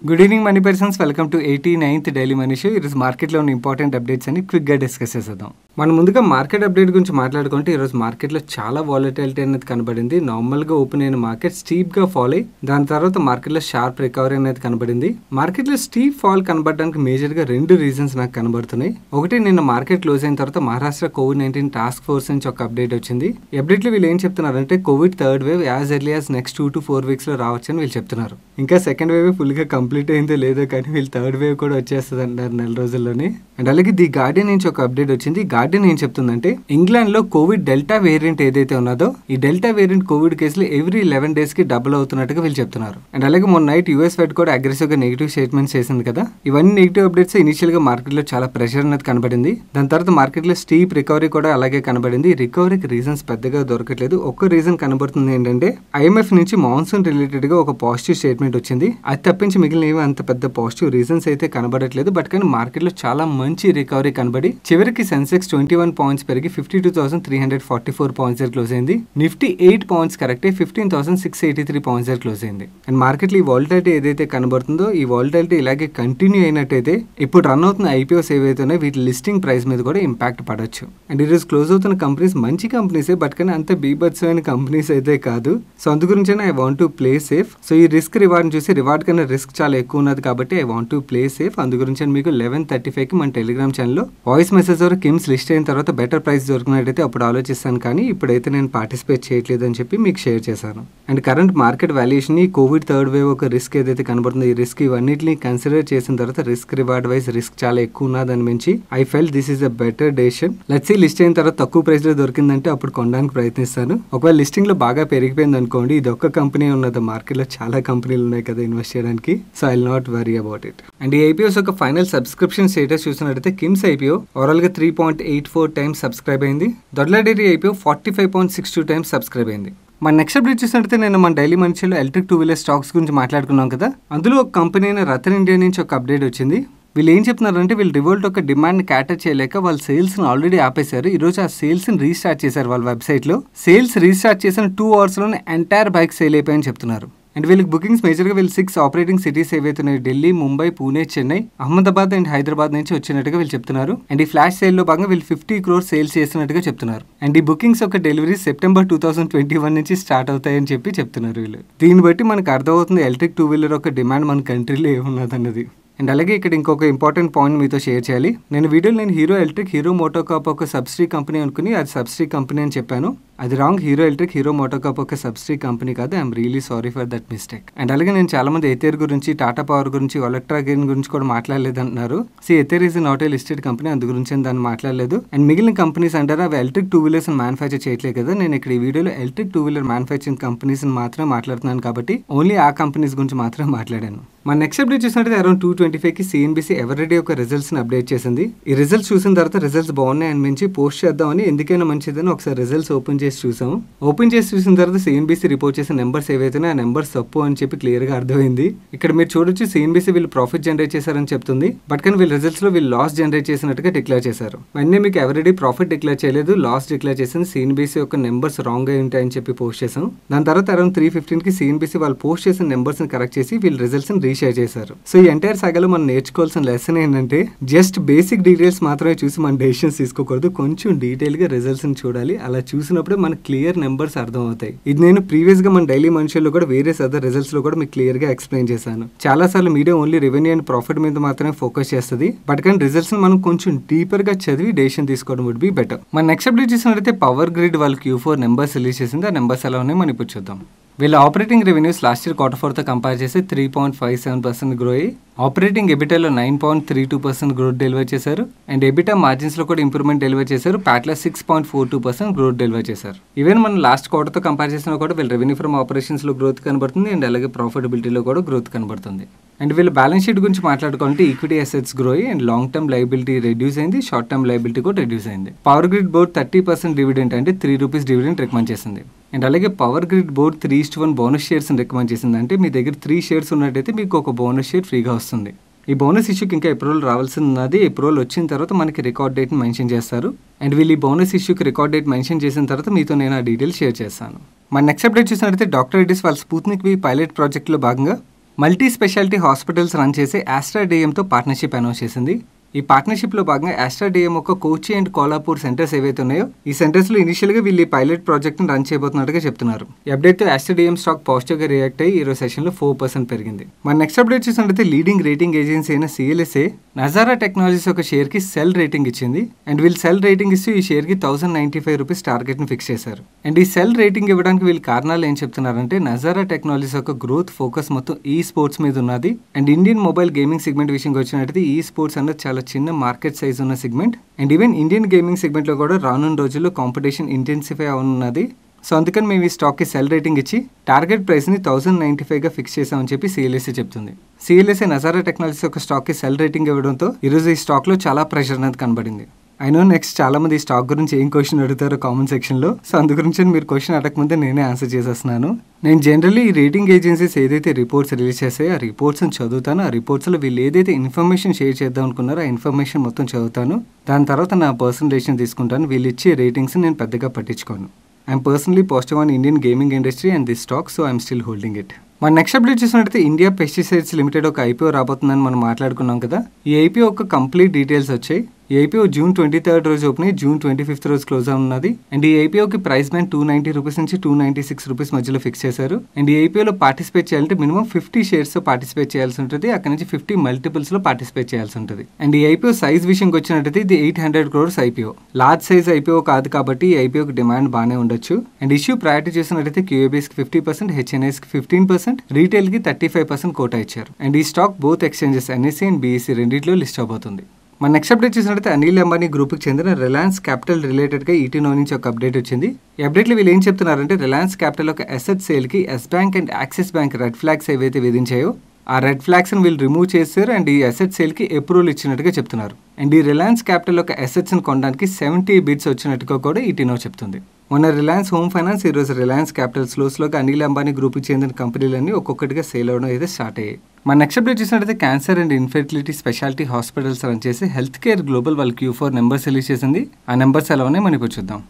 Good evening money persons, welcome to 89th daily money show. ఈరోజు మార్కెట్లో ఉన్న important updates అని క్విక్గా డిస్కస్ చేద్దాం. మనం ముందుగా మార్కెట్ అప్డేట్ గురించి మాట్లాడుకుంటే ఈరోజు మార్కెట్లో చాలా వాలటిలిటీ అనేది కనబడింది. నార్మల్గా ఓపెన్ అయిన మార్కెట్ స్టీప్గా ఫాల్ అయ్యి దాని తర్వాత మార్కెట్లో షార్ప్ రికవరీ అనేది కనబడింది. మార్కెట్లో స్టీప్ ఫాల్ కనబడడానికి మేజర్గా రెండు రీజన్స్ నాకు కనబడుతున్నాయి. ఒకటి, నిన్న మార్కెట్ క్లోజ్ అయిన తర్వాత మహారాష్ట్ర కోవిడ్-19 టాస్క్ ఫోర్స్ నుంచి ఒక అప్డేట్ వచ్చింది. ఈ అప్డేట్లో వీళ్ళు ఏం చెప్తున్నారంటే Covid third wave as early as next 2 to 4 weeks రావచ్చని వీళ్ళు చెప్తున్నారు. ఇంకా సెకండ్ వేవ్ ఫుల్గా కంప్లీట్ అయిందో లేదో కానీ వీళ్ళు థర్డ్ వేవ్ కూడా వచ్చేస్తుంది అంటారు నెల రోజుల్లోనే. అండ్ అలాగే ది గార్డియన్ నుంచి ఒక అప్డేట్ వచ్చింది. గార్డియన్ ఏం చెప్తుందంటే ఇంగ్లాండ్ లో కోవిడ్ డెల్టా వేరియంట్ ఏదైతే ఉన్నదో ఈ డెల్టా వేరియంట్ కోవిడ్ కేసులు ఎవ్రీ 11 days కి డబుల్ అవుతున్నట్టుగా వీళ్ళు చెప్తున్నారు. అండ్ అలాగే మొన్న నైట్ యూఎస్ ఫెడ్ కూడా అగ్రెసివ్ గా నెగిటివ్ స్టేట్మెంట్స్ చేసింది కదా. ఇవన్నీ నెగిటివ్ అప్డేట్స్ ఇనిషియల్ గా మార్కెట్ లో చాలా ప్రెషర్ అనేది కనబడింది. దాని తర్వాత మార్కెట్ లో స్టీప్ రికవరీ కూడా అలాగే కనబడింది. ఈ రికవరీకి రీజన్స్ పెద్దగా దొరకట్లేదు. ఒక్క రీజన్ కనబడుతుంది ఏంటంటే ఐఎంఎఫ్ నుంచి మాన్సూన్ రిలేటెడ్ గా ఒక పాజిటివ్ స్టేట్మెంట్ వచ్చింది. అది తప్పించి మిగిలిన ఏమి అంత పెద్ద పాజిటివ్ రీజన్స్ అయితే కనబడట్లేదు. బట్ కానీ మార్కెట్ లో చాలా మంచి రికవరీ కనబడి చివరికి సెన్సెక్స్ 21 పాయింట్స్ పెరిగి 52,344 పాయింట్స్ దగ్గర క్లోజ్ అయింది. నిఫ్టీ 8 పాయింట్స్ కరెక్ట్ 15,683 పాయింట్స్ దగ్గర క్లోజ్ అయింది. అండ్ మార్కెట్ లో ఈ వాలటిలిటీ ఏదైతే కనబడుతుందో ఈ వాలటిలిటీ ఇలాగే కంటిన్యూ అయినట్టయితే ఇప్పుడు రన్ అవుతున్న ఐపీఓస్ ఏవైతే ఉన్నాయో వీటి లిస్టింగ్ ప్రైస్ మీద కూడా ఇంపాక్ట్ పడొచ్చు. అండ్ ఈరోజు క్లోజ్ అవుతున్న కంపెనీస్ మంచి కంపెనీసే, బట్ కానీ అంత బీభత్సమైన కంపెనీస్ అయితే కాదు. సో అందు గురించి I want to play safe. So ఈ రిస్క్ రివార్డ్ చూసి రివార్డ్ కన్నా రిస్క్ చాలా ఎక్కువ ఉన్నది కాబట్టి I want to play safe. అందు గురించి మీకు 11:35కి మన టెలిగ్రామ్ ఛానల్లో వాయిస్ మెసేజ్ ద్వారా కిమ్స్ లిస్ట్ అయిన తర్వాత బెటర్ ప్రైస్ దొరికినట్టయితే అప్పుడు ఆలోచిస్తాను, కానీ ఇప్పుడైతే నేను పార్టిసిపేట్ చేయట్లేదు అని చెప్పి మీకు షేర్ చేశాను. అండ్ కరెంట్ మార్కెట్ వాల్యుయేషన్ ఈ కోవిడ్ థర్డ్ వేవ్ ఒక రిస్క్ ఏదైతే కనబడుతుందో ఈ రిస్క్ ఇవన్నిటిని కన్సిడర్ చేసిన తర్వాత రిస్క్ రివార్డ్ వైజ్ రిస్క్ చాలా ఎక్కువ ఉన్నదని మించి I feel this is a better decision. Let's see list అయిన తర్వాత తక్కువ ప్రైస్ లో దొరికిందంటే అప్పుడు కొనడానికి ప్రయత్నిస్తాను. ఒకవేళ లిస్టింగ్ లో బాగా పెరిగిపోయింది అనుకోండి, ఇది ఒక్క కంపెనీ ఉన్నది, మార్కెట్ లో చాలా కంపెనీలు ఉన్నాయి కదా ఇన్వెస్ట్ చేయడానికి. So I will not worry about it. And ఈ ఐపీఓస్ ఒక ఫైనల్ సబ్స్క్రిప్షన్ స్టేటస్ చూసినట్టయితే కిమ్స్ ఐపీఓ ఓవరాల్ గా 3.84 times సబ్స్క్రైబ్ అయింది. దొడ్ల డైరీ ఐపీఓ 45.62 times సబ్స్క్రైబ్ అయింది. మన నెక్స్ట్ అప్డేట్ చూసినట్టయితే నేను మన డైలీ మనిషిలో ఎలక్ట్రిక్ 2-wheeler స్టాక్స్ గురించి మాట్లాడుకున్నాం కదా. అందులో ఒక కంపెనీ అయిన రతన్ ఇండియా నుంచి ఒక అప్డేట్ వచ్చింది. వీళ్ళు ఏం చెప్తున్నారంటే వీళ్ళు రివోల్ట్ ఒక డిమాండ్ క్యాటర్ చేయలేక వాళ్ళ సేల్స్ ని ఆల్రెడీ ఆపేశారు. ఈ రోజు ఆ సేల్స్ ని రీస్టార్ట్ చేశారు. వాళ్ళ వెబ్సైట్ లో సేల్స్ రీస్టార్ట్ చేసిన 2 hours లోనే ఎంటైర్ బైక్ సేల్ అయిపోయాయని చెప్తున్నారు. అండ్ వీళ్ళకి బుకింగ్స్ మేజర్గా వీళ్ళు 6 ఆపరేటింగ్ సిటీస్ ఏవైతే ఉన్నాయి, ఢిల్లీ, ముంబై, పూణే, చెన్నై, అహ్మదాబాద్ అండ్ హైదరాబాద్ నుంచి వచ్చినట్టుగా వీళ్ళు చెప్తున్నారు. అండ్ ఈ ఫ్లాష్ సేల్ లో భాగంగా వీళ్ళు 50 crores సేల్స్ చేస్తున్నట్టుగా చెప్తున్నారు. అండ్ ఈ బుకింగ్స్ ఒక డెలివరీ సెప్టెంబర్ 2021 నుంచి స్టార్ట్ అవుతాయని చెప్తున్నారు వీళ్ళు. దీన్ని బట్టి మనకు అర్థమవుతుంది ఎలక్ట్రిక్ 2-wheeler ఒక డిమాండ్ మన కంట్రీలో ఏమున్నదన్నది. అండ్ అలాగే ఇక్కడ ఇంకొక ఇంపార్టెంట్ పాయింట్ మీతో షేర్ చేయాలి. నేను హీరో ఎలక్ట్రిక్, హీరో మోటోకాప్ ఒక సబ్సిడీ కంపెనీ అనుకుని అది సబ్సిడీ కంపెనీ అని చెప్పాను. అది రాంగ్. హీరో ఎలక్ట్రిక్, హీరో మోటోకాప్ ఒక సబ్సిడీ కంపెనీ కాదు. I'm really sorry for that mistake. And అలాగే నేను చాలా మంది ఎథేర్ గురించి, టాటా పవర్ గురించి, ఎలక్ట్రా గెయిన్ గురించి కూడా మాట్లాడలేదు అంటున్నారు. Ather is not a listed company, అందు గురించి దాన్ని మాట్లాడలేదు. అండ్ మిగిలిన కంపెనీస్ అంటారా అవి ఎలక్ట్రిక్ 2-wheelers మ్యానుఫ్యాక్చర్ చేయట్లేదు కదా. నేను ఇక్కడ ఈ వీడియోలో ఎలక్ట్రిక్ 2-wheeler మ్యానుఫ్యాక్చరింగ్ కంపెనీస్ మాత్రమే మాట్లాడుతున్నాను కాబట్టి ఓన్లీ ఆ కంపెనీస్ గురించి మాత్రమే మాట్లాడాను. మన నెక్స్ట్ అప్డేట్ చూసినట్టు అరౌండ్ 2:25కి సిఎన్బిసి ఎవరిడే ఒక రిజల్ట్స్ ని అప్డేట్ చేసింది. ఈ రిజల్ట్స్ చూసిన తర్వాత రిజల్ట్స్ బాగున్నాయి అని మించి పోస్ట్ చేద్దామని ఎందుకైనా మంచిదని ఒకసారి రిజల్ట్స్ ఓపెన్ చేసి చూసాము. ఓపెన్ చేసి చూసిన తర్వాత సిఎన్బిసి రిపోర్ట్ చేసిన నెంబర్స్ ఏవైతే ఆ నెంబర్స్ తప్పు అని చెప్పి క్లియర్ గా అర్థమైంది. ఇక్కడ మీరు చూడొచ్చు సిఎన్బిసి వీళ్ళు ప్రాఫిట్ జనరేట్ చేశారని చెప్తుంది. బట్ కానీ వీళ్ళ రిజల్ట్స్ లో వీళ్ళు లాస్ జనరేట్ చేసినట్టుగా డిక్లేర్ చేశారు. వెంటనే మీకు ఎవరిడే ప్రాఫిట్ డిక్లేర్ చేయలేదు, లాస్ డిక్లేర్ చేసింది. సిఎన్బిసి యొక్క నెంబర్స్ రాంగ్ అయి ఉంటాయని చెప్పి పోస్ట్ చేసాం. దాని తర్వాత అరౌండ్ 3:15కి సిఎన్బిసి వాళ్ళు పోస్ట్ చేసిన నెంబర్స్ ని కరెక్ట్ చేసి వీళ్ళ రిజల్ట్స్ ని రీషేర్ చేశారు. సో ఈ ఎంటైర్ సాగలో మనం నేర్చుకోవాల్సిన లెసన్ ఏంటంటే జస్ట్ బేసిక్ డీటెయిల్స్ మాత్రమే చూసి మన డెసిషన్స్ తీసుకోకూడదు. కొంచెం డీటెయిల్ గా రిజల్ట్స్ ని చూడాలి. అలా చూసినప్పుడే మనకు క్లియర్ నెంబర్స్ అర్థం అవుతాయి. ఇది నేను ప్రీవియస్ గా మన డైలీ మనుషుల్లో కూడా వేరే అదర్ రిజల్ట్స్ లో కూడా మీకు క్లియర్ గా ఎక్స్ప్లెయిన్ చేశాను. చాలా సార్లు media only revenue and profit మీద మాత్రమే ఫోకస్ చేస్తుంది. బట్ కానీ రిజల్ట్స్ మనం కొంచెం డీపర్ గా చదివి డెసిషన్ తీసుకోవడం వుడ్ బి బెటర్. మన నెక్స్ట్ అప్డేట్ చూసినట్లయితే పవర్ గ్రిడ్ వాళ్ళు Q4 నెంబర్స్ రిలీజ్ చేసింది. ఆ నెంబర్స్ ఎలా ఉన్నాయి మనం ఇప్పుడు చూద్దాం. వీళ్ళ ఆపరేటింగ్ రెవెన్యూస్ లాస్ట్ ఇయర్ Q4తో కంపేర్ చేసి 3.57% గ్రో అయ్యి ఆపరేటింగ్ ఎబిటాలో 9.32% గ్రోత్ డెలివర్ చేశారు. అండ్ ఎబిటా మార్జిన్స్ లో కూడా ఇంప్రూవ్మెంట్ డెలివర్ చేశారు. ప్యాట్లో 6.42% గ్రోత్ డెలివర్ చేశారు. ఈవెన్ మనం లాస్ట్ క్వార్టర్తో కంపేర్ చేసినా కూడా వీళ్ళ రెవెన్యూ ఫ్రమ్ ఆపరేషన్స్ లో గ్రోత్ కనబడుతుంది. అండ్ అలాగే ప్రాఫిటబిలిటీలో కూడా గ్రోత్ కనబడుతుంది. అండ్ వీళ్ళ బ్యాలెన్స్ షీట్ గురించి మాట్లాడుకుంటే ఈక్విటీ అసెట్స్ గ్రో అయ్యి and long term liability reduce అయింది, షార్ట్ టర్మ్ లైబిలిటీ కూడా రెడ్యూస్ అయింది. పవర్ గ్రిడ్ బోర్డ్ 30% డివిడెంట్ అంటే ₹3 డివిడెంట్ రికమెండ్ చేసింది. అండ్ అలాగే power grid board 3:1 bonus shares recommend చేసింది. అంటే మీ దగ్గర 3 shares ఉన్నట్టయితే మీకు ఒక బోనస్ షేర్ ఫ్రీగా వస్తుంది. ఈ బోనస్ ఇష్యూకి ఇంకా అప్రూవల్ రావాల్సి ఉన్నది. అప్రూవల్ వచ్చిన తర్వాత మనకి రికార్డ్ డేట్ని మెన్షన్ చేస్తారు. అండ్ వీళ్ళు ఈ బోనస్ ఇష్యూకి రికార్డ్ డేట్ మెన్షన్ చేసిన తర్వాత మీతో నేను ఆ డీటెయిల్స్ షేర్ చేస్తాను. మన నెక్స్ట్ అప్డేట్ చూసినట్లయితే డాక్టర్ రెడ్డిస్ వాళ్ళ స్పుత్నిక్ V పైలట్ ప్రాజెక్ట్లో భాగంగా మల్టీ స్పెషాలిటీ హాస్పిటల్స్ రన్ చేసే ఆస్ట్రా డిఎంతో పార్ట్నర్షిప్ అనౌన్స్ చేసింది. ఈ పార్ట్నర్షిప్లో భాగంగా ఆస్ట్రా డిఎం ఒక కోచి అండ్ కోలాపూర్ సెంటర్స్ ఏవైతే ఉన్నాయో ఈ సెంటర్స్లో ఇనిషియల్గా వీళ్ళు ఈ పైలట్ ప్రాజెక్ట్ని రన్ చేయబోతున్నట్టుగా చెప్తున్నారు. ఈ అప్డేట్తో ఆస్ట్రా డిఎం స్టాక్ పాజిటివ్గా రియాక్ట్ అయ్యి ఈరోజు సెషన్లో 4% పెరిగింది. మన నెక్స్ట్ అప్డేట్ చూసినట్లయితే లీడింగ్ రేటింగ్ ఏజెన్సీ అయిన సిఎల్ఎస్ఏ నజారా టెక్నాలజీస్ ఒక షేర్కి సెల్ రేటింగ్ ఇచ్చింది. అండ్ వీళ్ళు సెల్ రేటింగ్ ఇస్తూ ఈ షేర్కి ₹1095 టార్గెట్ని ఫిక్స్ చేశారు. అండ్ ఈ సెల్ రేటింగ్ ఇవ్వడానికి వీళ్ళు కారణాలు ఏం చెప్తున్నారంటే నజారా టెక్నాలజీస్ యొక్క గ్రోత్ ఫోకస్ మొత్తం ఈ స్పోర్ట్స్ మీద ఉన్నది. And Indian mobile gaming segment విషయంకి వచ్చినట్లయితే ఈ స్పోర్ట్స్ అనేది చాలా చిన్న మార్కెట్ సైజ్ ఉన్న segment. And even Indian gaming సెగ్మెంట్లో కూడా రానున్న రోజుల్లో కాంపిటీషన్ ఇంటెన్సిఫై అవునున్నది. సో అందుకని మేము ఈ స్టాక్కి సెల్ రేటింగ్ ఇచ్చి టార్గెట్ ప్రైస్ని 1095గా ఫిక్స్ చేసామని చెప్పి సిఎల్ఎస్ఏ చెప్తుంది. సిఎల్ఎస్ఏ నజారా టెక్నాలజీస్ యొక్క స్టాక్కి సెల్ రేటింగ్ ఇవ్వడంతో ఈరోజు ఈ స్టాక్లో చాలా ప్రెషర్ అనేది కనబడింది. అయినో నెక్స్ట్ చాలా మంది ఈ స్టాక్ గురించి ఏం క్వశ్చన్ అడుగుతారో కామెంట్ సెక్షన్లో. సో అందు గురించి మీరు క్వశ్చన్ అడగకముందే నేనే ఆన్సర్ చేసేస్తున్నాను. నేను జనరల్లీ ఈ రేటింగ్ ఏజెన్సీస్ ఏదైతే రిపోర్ట్స్ రిలీజ్ చేస్తాయో ఆ రిపోర్ట్స్ని చదువుతాను. ఆ రిపోర్ట్స్లో వీళ్ళు ఏదైతే ఇన్ఫర్మేషన్ షేర్ చేద్దాం అనుకున్నారో ఆ ఇన్ఫర్మేషన్ మొత్తం చదువుతాను. దాని తర్వాత నా పర్సనల్ డెసిషన్ తీసుకుంటాను. వీళ్ళు ఇచ్చే రేటింగ్స్ నేను పెద్దగా పట్టించుకోను. I'm personally positive on Indian gaming industry and this stock, so I'm still holding it. మన నెక్స్ట్ అప్డేట్ చూసినట్టయితే ఇండియా పెస్టిసైడ్స్ లిమిటెడ్ ఒక ఐపీఓ రాబోతుందని మనం మాట్లాడుకున్నాం కదా. ఈ ఐపీఓ ఒక కంప్లీట్ డీటెయిల్స్ వచ్చాయి. ఈ ఐపీఓ June 23 రోజు ఓపెన్ అయ్యి June 25 రోజు క్లోజ్ అవున్నది. అండ్ ఈ ఐపీఓకి ప్రైస్ బ్యాండ్ ₹290 నుంచి ₹296 మధ్యలో ఫిక్స్ చేశారు. అండ్ ఈ ఐపీఓలో పార్టిసిపేట్ చేయాలంటే మినిమం 50 షేర్స్తో పార్టిసిపేట్ చేయాల్సి ఉంటుంది. అక్కడ నుంచి 50 మల్టిపుల్స్లో పార్టిసిపేట్ చేయాల్సి ఉంటుంది. అండ్ ఈ ఐపీఓ సైజ్ విషయంకి వచ్చినట్టయితే ఇది 800 crores IPO. Large size IPO కాదు కాబట్టి ఈ ఐపీఓకి డిమాండ్ బాగానే ఉండొచ్చు. అండ్ ఇష్యూ ప్రయారిటీ చూసినట్టయితే క్యూఏబీస్కి 50%, హెచ్ఎన్ఐస్కి 15%, రీటైల్కి 35% కోటా ఇచ్చారు. అండ్ ఈ stock both exchanges NSC and BSc రెండింటిలో లిస్ట్ అవబోతుంది. మన నెక్స్ట్ అప్డేట్ చూసినట్లయితే అనిల్ అంబానీ గ్రూప్కి చెందిన రిలయన్స్ క్యాపిటల్ రిలేటెడ్గా ఈటీనో నుంచి ఒక అప్డేట్ వచ్చింది. ఈ అప్డేట్లో వీళ్ళు ఏం చెప్తున్నారంటే రిలయన్స్ క్యాపిటల్ ఒక అసెట్ సేల్కి Yes Bank and Axis Bank red flags ఏవైతే విధించాయో ఆ రెడ్ ఫ్లాగ్స్ని వీళ్ళు రిమూవ్ చేశారు. అండ్ ఈ అసెట్ సేల్కి అప్రూవల్ ఇచ్చినట్టుగా చెప్తున్నారు. అండ్ ఈ రిలయన్స్ క్యాపిటల్ ఒక అసెట్స్ని కొనడానికి 70 బిడ్స్ వచ్చినట్టుగా కూడా ఈటీనో చెప్తుంది. మొన్న రిలయన్స్ హోమ్ ఫైనాన్స్, ఈరోజు రిలయన్స్ క్యాపిటల్ స్లోగా అనిల్ అంబానీ గ్రూప్కి చెందిన కంపెనీలన్నీ ఒక్కొక్కటిగా సేల్ అవడం అయితే స్టార్ట్ అయ్యాయి. మన నెక్స్ట్ అప్డేట్ చూసినట్టయితే cancer and infertility speciality hospitals run చేసి హెల్త్ కేర్ గ్లోబల్ వాళ్ళ Q4 నెంబర్స్ రిలీజ్ చేసింది. ఆ నెంబర్స్ ఎలా ఉన్నాయి మనకు చూద్దాం.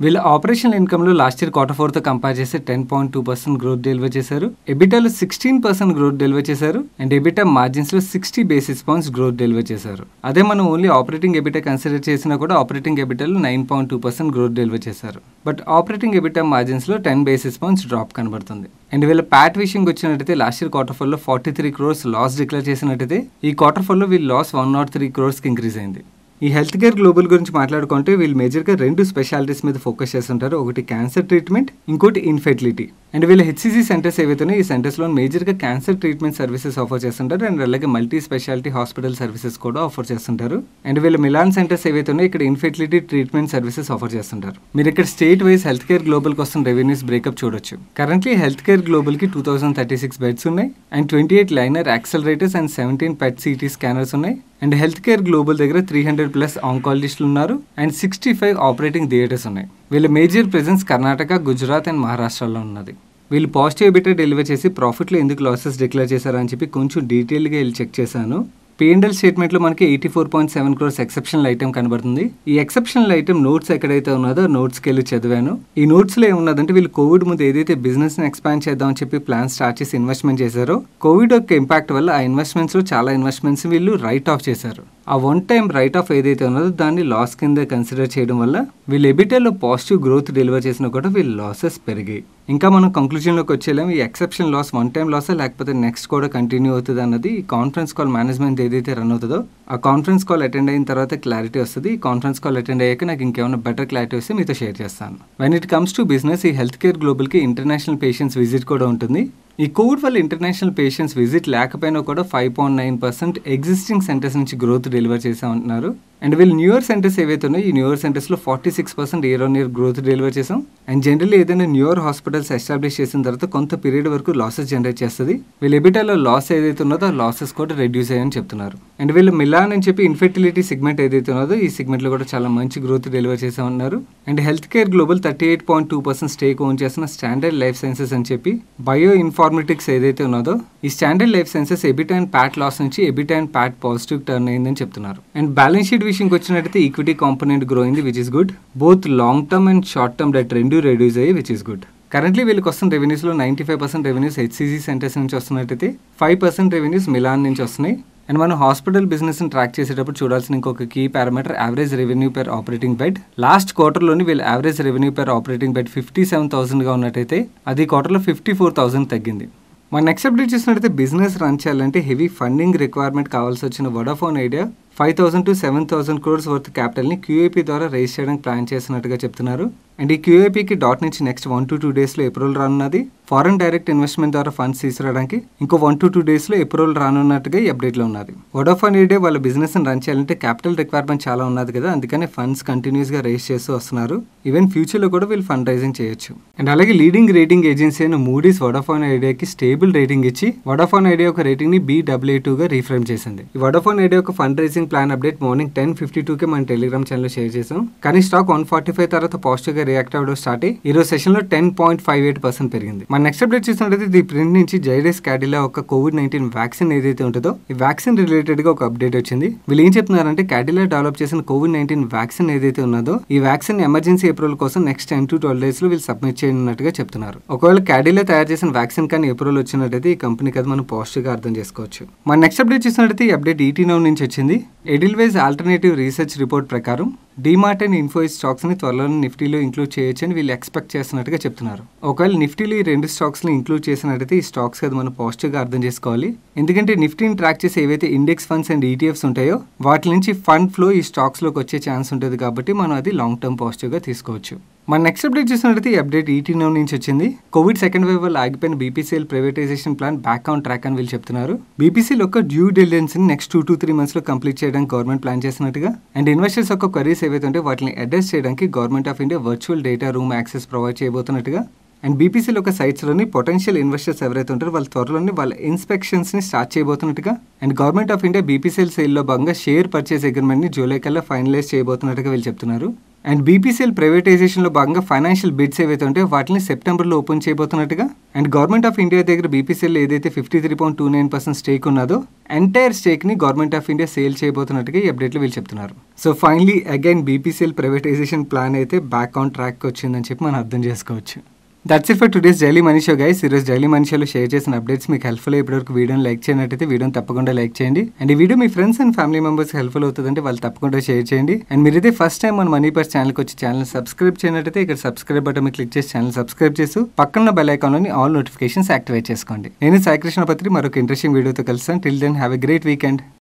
వీళ్ళ ఆపరేషనల్ ఇన్కమ్లో లాస్ట్ ఇయర్ Q4తో కంపేర్ చేస్తే 10.2% గ్రోత్ డెలివర్ చేశారు. ఎబిటాలో 16% గ్రోత్ డెలివర్ చేశారు. అండ్ ఎబిటా మార్జిన్స్లో 60 basis points గ్రోత్ డెలివర్ చేశారు. అదే మనం ఓన్లీ ఆపరేటింగ్ ఎబిటా కన్సిడర్ చేసినా కూడా ఆపరేటింగ్ ఎబిటాలో 9.2% గ్రోత్ డెలివర్ చేశారు. బట్ ఆపరేటింగ్ ఎబిటా మార్జిన్స్లో 10 basis points డ్రాప్ కనబడుతుంది. అండ్ వీళ్ళ ప్యాట్ విషయంకి వచ్చినట్టయితే లాస్ట్ ఇయర్ Q4లో 43 crores లాస్ డిక్లేర్ చేసినట్టయితే ఈ Q4లో వీళ్ళ లాస్ 103 crores ఇంక్రీజ్ అయింది. ఈ హెల్త్ కేర్ గ్లోబల్ గురించి మాట్లాడుకుంటే వీళ్ళు మేజర్గా 2 స్పెషాలిటీస్ మీద ఫోకస్ చేస్తుంటారు. ఒకటి క్యాన్సర్ ట్రీట్మెంట్, ఇంకోటి ఇన్ఫెర్టిలిటీ. అండ్ వీళ్ళ హెచ్సిసి సెంటర్స్ ఏవైతే ఈ సెంటర్స్లో మేజర్గా క్యాన్సర్ ట్రీట్మెంట్ సర్వీసెస్ ఆఫర్ చేస్తుంటారు. అండ్ అలాగే మల్టీ స్పెషాలిటీ హాస్పిటల్ సర్వీసెస్ కూడా ఆఫర్ చేస్తుంటారు. అండ్ వీళ్ళ మిలాన్ సెంటర్స్ ఏవైతే ఇక్కడ ఇన్ఫెర్టిలిటీ ట్రీట్మెంట్ సర్వీసెస్ ఆఫర్ చేస్తుంటారు. మీరు ఇక్కడ state wise health care global కోసం రెవెన్యూస్ బ్రేకప్ చూడొచ్చు. కరెంట్లీ హెల్త్ కేర్ గ్లోబల్కి 2036 బెడ్స్ ఉన్నాయి. And 28 liner accelerators and 17 PET CT scanners ఉన్నాయి. అండ్ హెల్త్ కేర్ గ్లోబల్ దగ్గర 300+ ఆంకాలజిస్టులు ఉన్నారు. అండ్ 65 ఆపరేటింగ్ థియేటర్స్ ఉన్నాయి. వీళ్ళ major presence Karnataka, Gujarat and మహారాష్ట్రలో ఉన్నది. వీళ్ళు పాజిటివ్ ఎబిటా డెలివర్ చేసి ప్రాఫిట్లో ఎందుకు లాసెస్ డిక్లేర్ చేశారని చెప్పి కొంచెం డీటెయిల్గా వెళ్ళి చెక్ చేశాను. P&L స్టేట్మెంట్లో మనకి 84.7 crores ఎక్సెప్షనల్ ఐటమ్ కనబడుతుంది. ఈ ఎక్సెప్షనల్ ఐటమ్ నోట్స్ ఎక్కడైతే ఉన్నదో నోట్స్కి వెళ్ళి చదివాను. ఈ నోట్స్లో ఏమున్నదంటే వీళ్ళు కోవిడ్ ముందు ఏదైతే బిజినెస్ని ఎక్స్పాండ్ చేద్దామని చెప్పి ప్లాన్ స్టార్ట్ చేసి ఇన్వెస్ట్మెంట్ చేశారో కోవిడ్ యొక్క ఇంపాక్ట్ వల్ల ఆ ఇన్వెస్ట్మెంట్స్లో చాలా ఇన్వెస్ట్మెంట్స్ వీళ్ళు రైట్ ఆఫ్ చేశారు. ఆ వన్ టైం రైట్ ఆఫ్ ఏదైతే ఉన్నదో దాన్ని లాస్ కింద కన్సిడర్ చేయడం వల్ల వీళ్ళు ఎబిటాలో పాజిటివ్ గ్రోత్ డెలివర్ చేసినా కూడా వీళ్ళు లాసెస్ పెరిగాయి. ఇంకా మనం కంక్లూజన్లోకి వచ్చేలాం ఈ ఎక్సెప్షన్ లాస్ వన్ టైం లాసా లేకపోతే నెక్స్ట్ కూడా కంటిన్యూ అవుతుంది అన్నది ఈ కాన్ఫరెన్స్ కాల్ మేనేజ్మెంట్ ఏదైతే రన్ అవుతుందో ఆ కాన్ఫరెన్స్ కాల్ అటెండ్ అయిన తర్వాత క్లారిటీ వస్తుంది. ఈ కాన్ఫరెన్స్ కాల్ అటెండ్ అయ్యాక నాకు ఇంకేమైనా బెటర్ క్లారిటీ వస్తే మీతో షేర్ చేస్తాను. When it comes to business ఈ హెల్త్ కేర్ గ్లోబల్కి ఇంటర్నేషనల్ పేషెంట్స్ విజిట్ కూడా ఉంటుంది. ఈ కోవిడ్ వల్ల ఇంటర్నేషనల్ పేషెంట్స్ విజిట్ లేకపోయినా కూడా 5.9% ఎగ్జిస్టింగ్ సెంటర్స్ నుంచి గ్రోత్ డెలివర్ చేసామంటున్నారు. అండ్ వీళ్ళు న్యూయర్ సెంటర్స్ ఏవైతే ఉన్నాయో ఈ న్యూయర్ సెంటర్స్లో 46% ఇయర్ గ్రోత్ డెలివర్ చేసాం. అండ్ జనరల్లీ ఏదైనా న్యూయర్ హాస్పిటల్స్ ఎస్టాబ్లిష్ చేసిన తర్వాత కొంత పీరియడ్ వరకు లాసెస్ జనరేట్ చేస్తుంది. వీళ్ళ ఎబిటాలో లాస్ ఏదైతే ఉన్నదో ఆ లాసెస్ కూడా రెడ్యూస్ అయ్యని చెప్తున్నారు. అండ్ వీళ్ళు మిలాన్ అని చెప్పి ఇన్ఫెర్టిలిటీ సెగ్మెంట్ ఏదైతే ఉన్నదో ఈ సెగ్మెంట్లో కూడా చాలా మంచి గ్రోత్ డెలివర్ చేసామన్నారు. And health care global 38.2% stake own చేసిన స్టాండర్డ్ లైఫ్ సైన్సెస్ అని చెప్పి బయో ఇన్ఫార్మేటిక్స్ ఏదైతే ఉన్నదో ఈ standard life sciences EBITDA and PAT loss నుంచి EBITDA and PAT positive turn అయిందని చెప్తున్నారు. అండ్ బ్యాలెన్స్ షీట్ విషయంకి వచ్చినట్టయితే ఈక్విటీ కాంపోనెంట్ గ్రో అయింది which is good. Both long term and short term debt రెండు రెడ్యూస్ అయ్యి విచ్ ఇస్ గుడ్. కరెంట్లీ వీళ్ళకి వస్తున్న రెవెన్యూస్లో 95% రెవెన్యూస్ హెచ్సిసి సెంటర్స్ నుంచి వస్తున్నట్టయితే 5% రెవెన్యూస్ మిలాన్ నుంచి వస్తున్నాయి. అండ్ మనం హాస్పిటల్ బిజినెస్ని ట్రాక్ చేసేటప్పుడు చూడాల్సిన ఇంకొక key parameter average revenue per operating bed. Last క్వార్టర్లోని వీళ్ళ average revenue per operating bed 57,000గా ఉన్నట్టయితే అది క్వార్టర్లో 54,000 తగ్గింది. మన నెక్స్ట్ అప్డేట్ చూసినట్టయితే బిజినెస్ రన్ చేయాలంటే హెవీ ఫండింగ్ రిక్వైర్మెంట్ కావాల్సి వచ్చిన Vodafone Idea 5,000 to 7,000 crores worth క్యాపిటల్ని క్యూఏపీ ద్వారా రేస్ చేయడానికి ప్లాన్ చేస్తున్నట్టుగా చెప్తున్నారు. అండ్ ఈ క్యూఏపీకి డాట్ నుంచి నెక్స్ట్ 1 to 2 డేస్లో అప్రూవల్ రానున్నది. ఫారెన్ డైరెక్ట్ ఇన్వెస్ట్మెంట్ ద్వారా ఫండ్స్ తీసుకురావడానికి ఇంకో 1 to 2 డేస్లో అప్రూవల్ రానున్నట్టుగా ఈ అప్డేట్లో ఉన్నది. వోడాఫోన్ ఐడియా వాళ్ళ బిజినెస్ని రన్ చేయాలంటే క్యాపిటల్ రిక్వైర్మెంట్ చాలా ఉన్నది కదా, అందుకనే ఫండ్స్ కంటిన్యూస్గా రేస్ చేస్తూ వస్తున్నారు. ఈవెన్ ఫ్యూచర్లో కూడా వీళ్ళు ఫండ్ రైజింగ్ చేయొచ్చు. అండ్ అలాగే లీడింగ్ రేటింగ్ ఏజెన్సీ అయిన మూడీస్ వోడాఫోన్ ఐడియాకి స్టేబుల్ రేటింగ్ ఇచ్చి వోడాఫోన్ ఐడియా ఒక రేటింగ్ని Baa2గా రీఫ్రేమ్ చేసింది. ఈ వోడాఫోన్ ఐడియా ఒక fund raising plan update morning 10:52కి మన టెలిగ్రామ్ ఛానల్లో షేర్ చేసాం. కానీ స్టాక్ 145 తర్వాత పాజిటివ్గా రియాక్ట్ అవ్వడం స్టార్ట్ అయ్యి ఈ రోజు సెషన్లో 10.58% పెరిగింది. మన నెక్స్ట్ అప్డేట్ చూసినట్లయితే ఈ ప్రింట్ నుంచి జైడస్ క్యాడిలా ఒక COVID-19 వ్యాక్సిన్ ఏదైతే ఉంటుందో ఈ వ్యాక్సిన్ రిలేటెడ్ గా ఒక అప్డేట్ వచ్చింది. వీళ్ళు ఏం చెప్తున్నారంటే క్యాడిలా డెవలప్ చేసిన COVID-19 వ్యాక్సిన్ ఏదైతే ఉన్నదో ఈ వ్యాక్సిన్ ఎమర్జెన్సీ అప్రూవల్ కోసం నెక్స్ట్ 10 to 12 డేస్ లో వీళ్ళు సబ్మిట్ చేయనున్నట్టుగా చెప్తున్నారు. ఒకవేళ క్యాడిలా తయారు చేసిన వ్యాక్సిన్ కానీ అప్రూవల్ వచ్చినట్టయితే ఈ కంపెనీకి అది మనం పాజిటివ్ గా అర్థం చేసుకోవచ్చు. మన నెక్స్ట్ అప్డేట్ చూసినట్టయితే ఈ అప్డేట్ ET Now నుంచి వచ్చింది. ఎడిల్వేస్ ఆల్టర్నేటివ్ రీసెర్చ్ రిపోర్ట్ ప్రకారం డీమార్ట్ అండ్ ఇన్ఫోసిస్ స్టాక్స్ ని త్వరలోనే నిఫ్టీలో ఇంక్లూడ్ చేయొచ్చని వీళ్ళు ఎక్స్పెక్ట్ చేస్తున్నట్టుగా చెప్తున్నారు. ఒకవేళ నిఫ్టీలో ఈ రెండు స్టాక్స్ ని ఇంక్లూడ్ చేసినట్టయితే ఈ స్టాక్స్ అది మనం పాజిటివ్ గా అర్థం చేసుకోవాలి. ఎందుకంటే నిఫ్టీని ట్రాక్ చేసే ఏవైతే ఇండెక్స్ ఫండ్స్ అండ్ ETFs ఉంటాయో వాటి నుంచి ఫండ్ ఫ్లో ఈ స్టాక్స్ లోకి వచ్చే ఛాన్స్ ఉంటుంది కాబట్టి మనం అది లాంగ్ టర్మ్ పాజిటివ్ గా తీసుకోవచ్చు. మన నెక్స్ట్ అప్డేట్ చూసినట్టయితే ఈ అప్డేట్ ET Now నుంచి వచ్చింది. కోవిడ్ సెకండ్ వేవ్ వల్ల ఆగిపోయిన BPCL privatisation plan back on track అని వీళ్ళు చెప్తున్నారు. BPCL యొక్క డ్యూ డిలిజెన్స్ ని నెక్స్ట్ 2 to 3 months లో కంప్లీట్ చేయడానికి గవర్నమెంట్ ప్లాన్ చేసినట్టుగా అండ్ ఇన్వెస్టర్స్ యొక్క క్వరీస్ ఏవైతే ఉంటే వాటిని అడ్రస్ చేయడానికి government of India virtual data room access provide చేయబోతున్నట్టుగా అండ్ BPCL యొక్క సైట్స్లోని పొటెన్షియల్ ఇన్వెస్టర్స్ ఎవరైతే ఉంటారో వాళ్ళు త్వరలోనే వాళ్ళ ఇన్స్పెక్షన్స్ని స్టార్ట్ చేయబోతున్నట్టుగా and government of India BPCL సేల్లో భాగంగా షేర్ పర్చేస్ అగ్రిమెంట్ని జూలై కల్లా ఫైనలైజ్ చేయబోతున్నట్టుగా వీళ్ళు చెప్తున్నారు. అండ్ BPCL ప్రైవేటైజేషన్లో భాగంగా ఫైనాన్షియల్ బిడ్స్ ఏవైతే ఉంటే వాటిని సెప్టెంబర్లో ఓపెన్ చేయబోతున్నట్టుగా అండ్ గవర్నమెంట్ ఆఫ్ ఇండియా దగ్గర BPCL ఏదైతే 53.29% స్టేక్ ఉన్నదో ఎంటైర్ స్టేక్ని గవర్నమెంట్ ఆఫ్ ఇండియా సేల్ చేయబోతున్నట్టుగా ఈ అప్డేట్లో వీళ్ళు చెప్తున్నారు. So finally again BPCL privatisation plan అయితే బ్యాక్ ఆన్ ట్రాక్ వచ్చిందని చెప్పి మనం అర్థం చేసుకోవచ్చు. That's it for today's daily money show guys. ఈరోజు డైలీ మనీ షోలో షేర్ చేసిన అప్డేట్స్ మీకు హెల్ప్ఫుల్ ఇప్పటివరకు వీడియోని లైక్ చేయనట్టయితే వీడియోని తప్పకుండా లైక్ చేయండి. అండ్ ఈ వీడియో మీ friends and family members helpful అవుతుందంటే వాళ్ళు తప్పకుండా షేర్ చేయండి. అండ్ మీరు ఇదే ఫస్ట్ టైం మన మనీ పర్స్ ఛానల్కి వచ్చి ఛానల్ సబ్స్క్రైబ్ చేయనట్టయితే ఇక్కడ సబ్స్క్రైబ్ బటన్ మీద క్లిక్ చేసి ఛానల్ సబ్స్క్రైబ్ చేసి పక్కన బెల్ ఐకాన్లోని ఆల్ నోటిఫికేషన్స్ యాక్టివేట్ చేసుకోండి. నేను సాయి కృష్ణ పత్రి మరొక ఇంట్రెస్టింగ్ వీడియోతో కలుస్తాను. Till then have a great weekend.